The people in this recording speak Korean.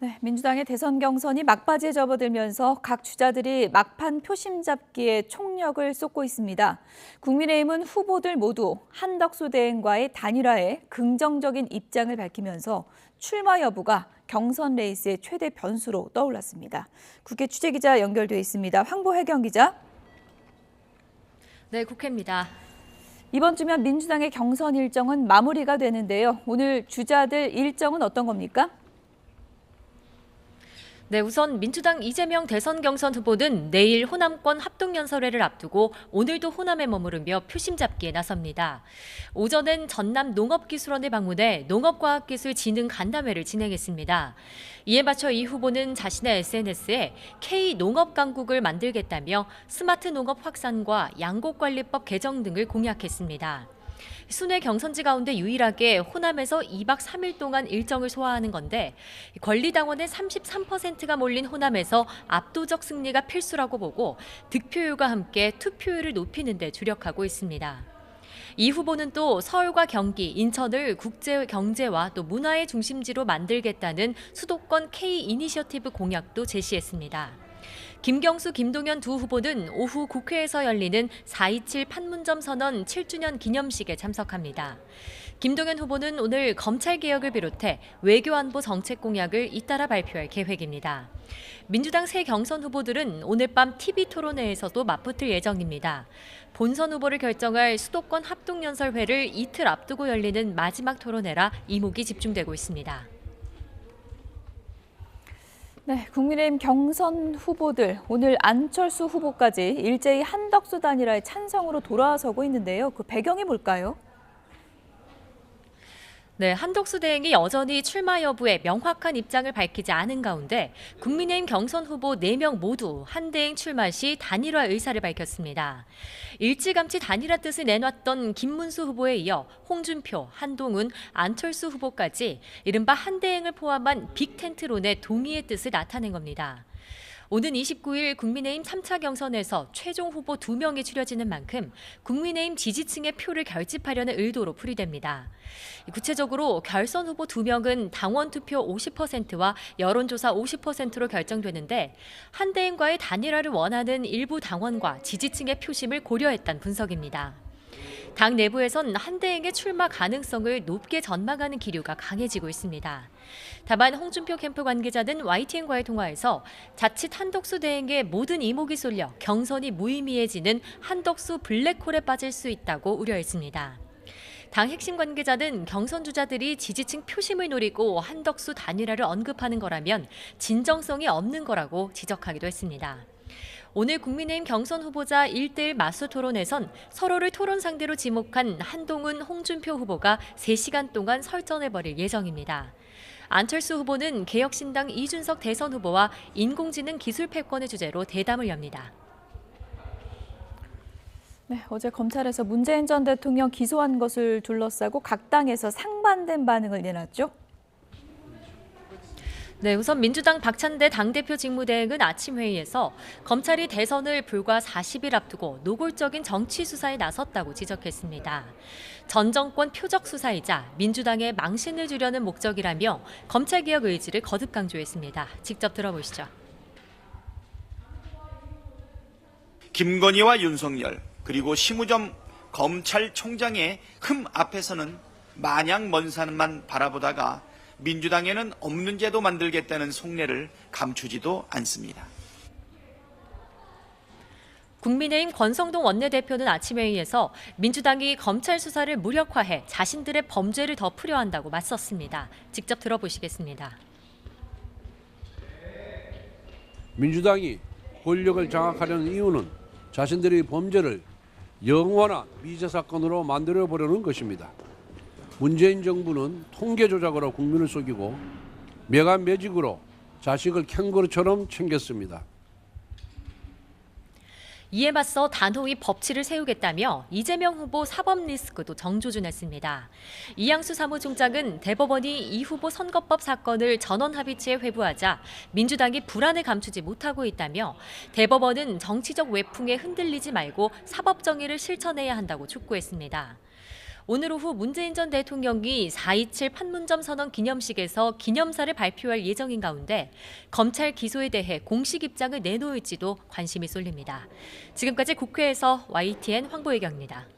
네, 민주당의 대선 경선이 막바지에 접어들면서 각 주자들이 막판 표심 잡기에 총력을 쏟고 있습니다. 국민의힘은 후보들 모두 한덕수 대행과의 단일화에 긍정적인 입장을 밝히면서 출마 여부가 경선 레이스의 최대 변수로 떠올랐습니다. 국회 취재기자 연결돼 있습니다. 황보혜경 기자. 네, 국회입니다. 이번 주면 민주당의 경선 일정은 마무리가 되는데요. 오늘 주자들 일정은 어떤 겁니까? 네, 우선 민주당 이재명 대선 경선 후보는 내일 호남권 합동연설회를 앞두고 오늘도 호남에 머무르며 표심 잡기에 나섭니다. 오전엔 전남 농업기술원을 방문해 농업과학기술진흥 간담회를 진행했습니다. 이에 맞춰 이 후보는 자신의 SNS에 K-농업강국을 만들겠다며 스마트 농업 확산과 양곡관리법 개정 등을 공약했습니다. 순회 경선지 가운데 유일하게 호남에서 2박 3일 동안 일정을 소화하는 건데 권리당원의 33%가 몰린 호남에서 압도적 승리가 필수라고 보고 득표율과 함께 투표율을 높이는 데 주력하고 있습니다. 이 후보는 또 서울과 경기, 인천을 국제 경제와 또 문화의 중심지로 만들겠다는 수도권 K-이니셔티브 공약도 제시했습니다. 김경수, 김동연 두 후보는 오후 국회에서 열리는 4.27 판문점 선언 7주년 기념식에 참석합니다. 김동연 후보는 오늘 검찰개혁을 비롯해 외교안보 정책 공약을 잇따라 발표할 계획입니다. 민주당 새 경선 후보들은 오늘 밤 TV토론회에서도 맞붙을 예정입니다. 본선 후보를 결정할 수도권 합동연설회를 이틀 앞두고 열리는 마지막 토론회라 이목이 집중되고 있습니다. 네, 국민의힘 경선 후보들 오늘 안철수 후보까지 일제히 한덕수 단일화의 찬성으로 돌아서고 있는데요. 그 배경이 뭘까요? 네, 한덕수 대행이 여전히 출마 여부에 명확한 입장을 밝히지 않은 가운데 국민의힘 경선 후보 4명 모두 한 대행 출마 시 단일화 의사를 밝혔습니다. 일찌감치 단일화 뜻을 내놨던 김문수 후보에 이어 홍준표, 한동훈, 안철수 후보까지 이른바 한 대행을 포함한 빅텐트론의 동의의 뜻을 나타낸 겁니다. 오는 29일 국민의힘 3차 경선에서 최종 후보 2명이 추려지는 만큼 국민의힘 지지층의 표를 결집하려는 의도로 풀이됩니다. 구체적으로 결선 후보 2명은 당원 투표 50%와 여론조사 50%로 결정되는데 한대행과의 단일화를 원하는 일부 당원과 지지층의 표심을 고려했다는 분석입니다. 당 내부에선 한대행의 출마 가능성을 높게 전망하는 기류가 강해지고 있습니다. 다만 홍준표 캠프 관계자는 YTN과의 통화에서 자칫 한덕수 대행의 모든 이목이 쏠려 경선이 무의미해지는 한덕수 블랙홀에 빠질 수 있다고 우려했습니다. 당 핵심 관계자는 경선 주자들이 지지층 표심을 노리고 한덕수 단일화를 언급하는 거라면 진정성이 없는 거라고 지적하기도 했습니다. 오늘 국민의힘 경선 후보자 1대1 맞수 토론에선 서로를 토론 상대로 지목한 한동훈, 홍준표 후보가 3시간 동안 설전해버릴 예정입니다. 안철수 후보는 개혁신당 이준석 대선 후보와 인공지능 기술 패권의 주제로 대담을 엽니다. 네, 어제 검찰에서 문재인 전 대통령 기소한 것을 둘러싸고 각 당에서 상반된 반응을 내놨죠. 네, 우선 민주당 박찬대 당대표 직무대행은 아침 회의에서 검찰이 대선을 불과 40일 앞두고 노골적인 정치 수사에 나섰다고 지적했습니다. 전 정권 표적 수사이자 민주당의 망신을 주려는 목적이라며 검찰개혁 의지를 거듭 강조했습니다. 직접 들어보시죠. 김건희와 윤석열 그리고 심우점 검찰총장의 흠 앞에서는 마냥 먼 산만 바라보다가 민주당에는 없는 제도 만들겠다는 속내를 감추지도 않습니다. 국민의힘 권성동 원내대표는 아침 회의에서 민주당이 검찰 수사를 무력화해 자신들의 범죄를 덮으려 한다고 맞섰습니다. 직접 들어보시겠습니다. 민주당이 권력을 장악하려는 이유는 자신들의 범죄를 영원한 미제 사건으로 만들어보려는 것입니다. 문재인 정부는 통계 조작으로 국민을 속이고 매간매직으로 자식을 캥거루처럼 챙겼습니다. 이에 맞서 단호히 법치를 세우겠다며 이재명 후보 사법 리스크도 정조준했습니다. 이양수 사무총장은 대법원이 이 후보 선거법 사건을 전원 합의체에 회부하자 민주당이 불안을 감추지 못하고 있다며 대법원은 정치적 외풍에 흔들리지 말고 사법 정의를 실천해야 한다고 촉구했습니다. 오늘 오후 문재인 전 대통령이 4.27 판문점 선언 기념식에서 기념사를 발표할 예정인 가운데 검찰 기소에 대해 공식 입장을 내놓을지도 관심이 쏠립니다. 지금까지 국회에서 YTN 황보혜경입니다.